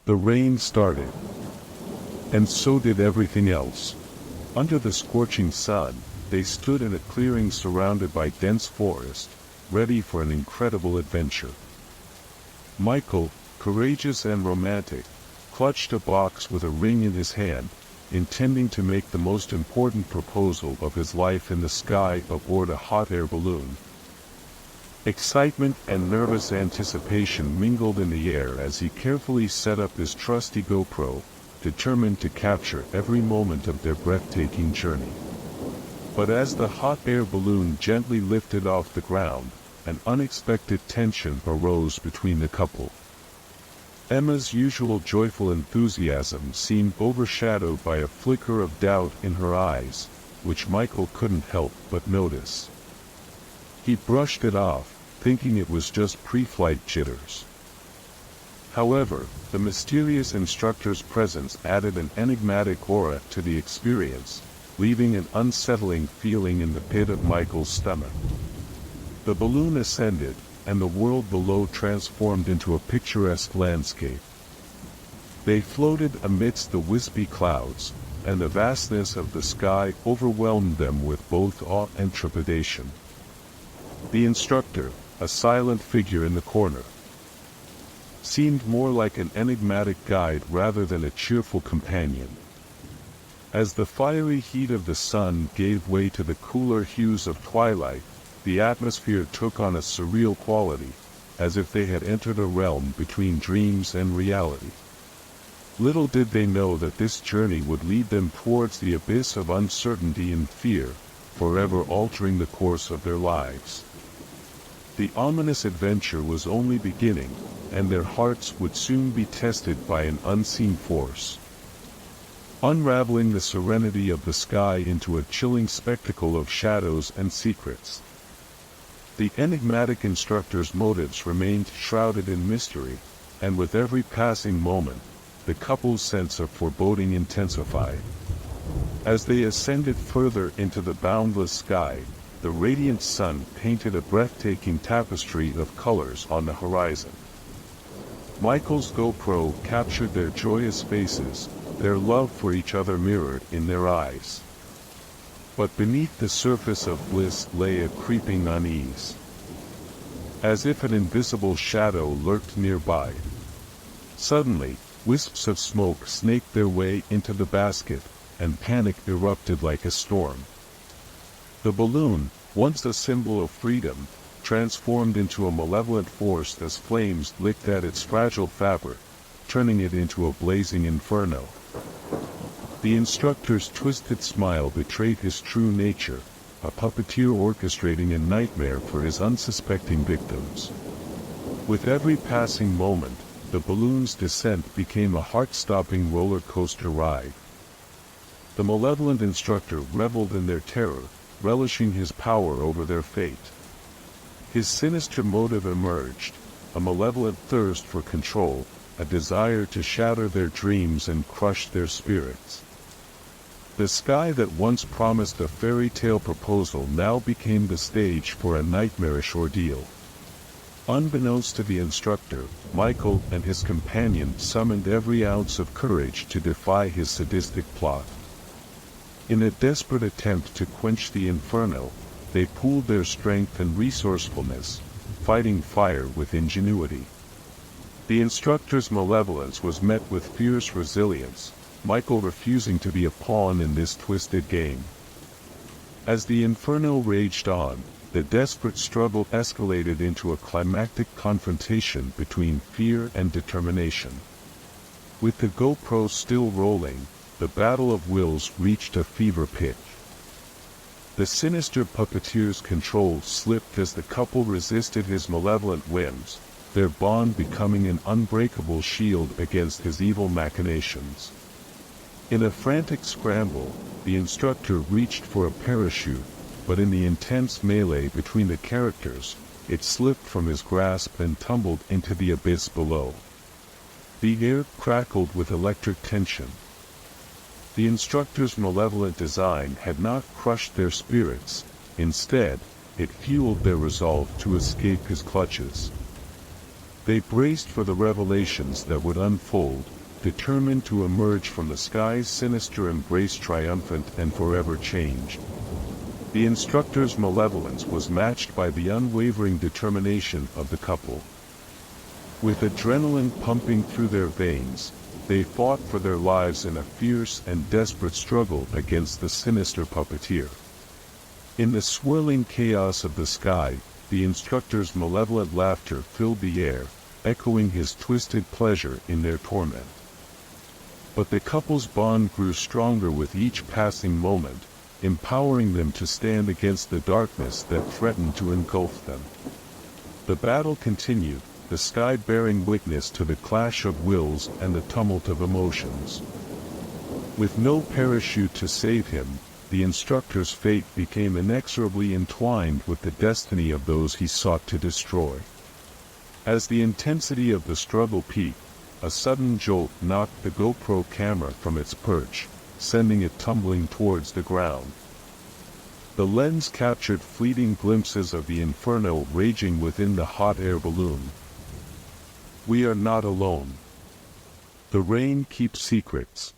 The rain started. And so did everything else. Under the scorching sun, they stood in a clearing surrounded by dense forest, ready for an incredible adventure. Michael, courageous and romantic, clutched a box with a ring in his hand, intending to make the most important proposal of his life in the sky aboard a hot air balloon. Excitement and nervous anticipation mingled in the air as he carefully set up his trusty GoPro, determined to capture every moment of their breathtaking journey. But as the hot air balloon gently lifted off the ground, an unexpected tension arose between the couple. Emma's usual joyful enthusiasm seemed overshadowed by a flicker of doubt in her eyes, which Michael couldn't help but notice. He brushed it off, thinking it was just pre-flight jitters. However, the mysterious instructor's presence added an enigmatic aura to the experience, leaving an unsettling feeling in the pit of Michael's stomach. The balloon ascended, and the world below transformed into a picturesque landscape. They floated amidst the wispy clouds, and the vastness of the sky overwhelmed them with both awe and trepidation. The instructor, a silent figure in the corner, seemed more like an enigmatic guide rather than a cheerful companion. As the fiery heat of the sun gave way to the cooler hues of twilight, the atmosphere took on a surreal quality, as if they had entered a realm between dreams and reality. Little did they know that this journey would lead them towards the abyss of uncertainty and fear, forever altering the course of their lives. The ominous adventure was only beginning, and their hearts would soon be tested by an unseen force, unraveling the serenity of the sky into a chilling spectacle of shadows and secrets. The enigmatic instructor's motives remained shrouded in mystery, and with every passing moment, the couple's sense of foreboding intensified. As they ascended further into the boundless sky, the radiant sun painted a breathtaking tapestry of colors on the horizon. Michael's GoPro captured their joyous faces, their love for each other mirrored in their eyes. But beneath the surface of bliss lay a creeping unease. As if an invisible shadow lurked nearby. Suddenly, wisps of smoke snaked their way into the basket, and panic erupted like a storm. The balloon, once a symbol of freedom, transformed into a malevolent force as flames licked at its fragile fabric, turning it into a blazing inferno. The instructor's twisted smile betrayed his true nature, a puppeteer orchestrating a nightmare for his unsuspecting victims. With every passing moment, the balloon's descent became a heart-stopping roller coaster ride. The malevolent instructor reveled in their terror, relishing his power over their fate. His sinister motive emerged, a malevolent thirst for control, a desire to shatter their dreams and crush their spirits. The sky that once promised a fairy tale proposal now became the stage for a nightmarish ordeal. Unbeknownst to the instructor, Michael and his companion summoned every ounce of courage to defy his sadistic plot. In a desperate attempt to quench the inferno, they pooled their strength and resourcefulness, fighting fire with ingenuity. The instructor's malevolence was met with fierce resilience, Michael refusing to be a pawn in this twisted game. As the inferno raged on, the desperate struggle escalated into a climactic confrontation between fear and determination. With the GoPro still rolling, the battle of wills reached a fever pitch. The sinister puppeteer's control slipped as the couple resisted his malevolent whims, their bond becoming an unbreakable shield against his evil machinations. In a frantic scramble, the instructor reached for a parachute, but in the intense melee between the characters, it slipped from his grasp and tumbled into the abyss below. The air crackled with electric tension. The instructor's malevolent design had not crushed their spirits, instead, it fueled their resolve to escape his clutches. They braced for the revelations that would unfold, determined to emerge from the sky's sinister embrace triumphant and forever changed. The instructor's malevolence was matched by the unwavering determination of the couple. With adrenaline pumping through their veins, they fought for their lives in a fierce and desperate struggle against the sinister puppeteer. In the swirling chaos of the sky, the instructor's malevolent laughter filled the air, echoing his twisted pleasure in their torment. But the couple's bond grew stronger with each passing moment, empowering them to stand against the darkness that threatened to engulf them. The battle continued, the sky bearing witness to the clash of wills and the tumult of emotions. With no parachute to save him, the instructor's fate became inexorably entwined with the destiny of those he sought to destroy. As the intensity of the struggle peaked, a sudden jolt knocked the GoPro camera from its perch, sending it tumbling towards the ground. The lens captured fleeting glimpses of the inferno raging within the hot air balloon. We are not alone. The rain keeps secrets.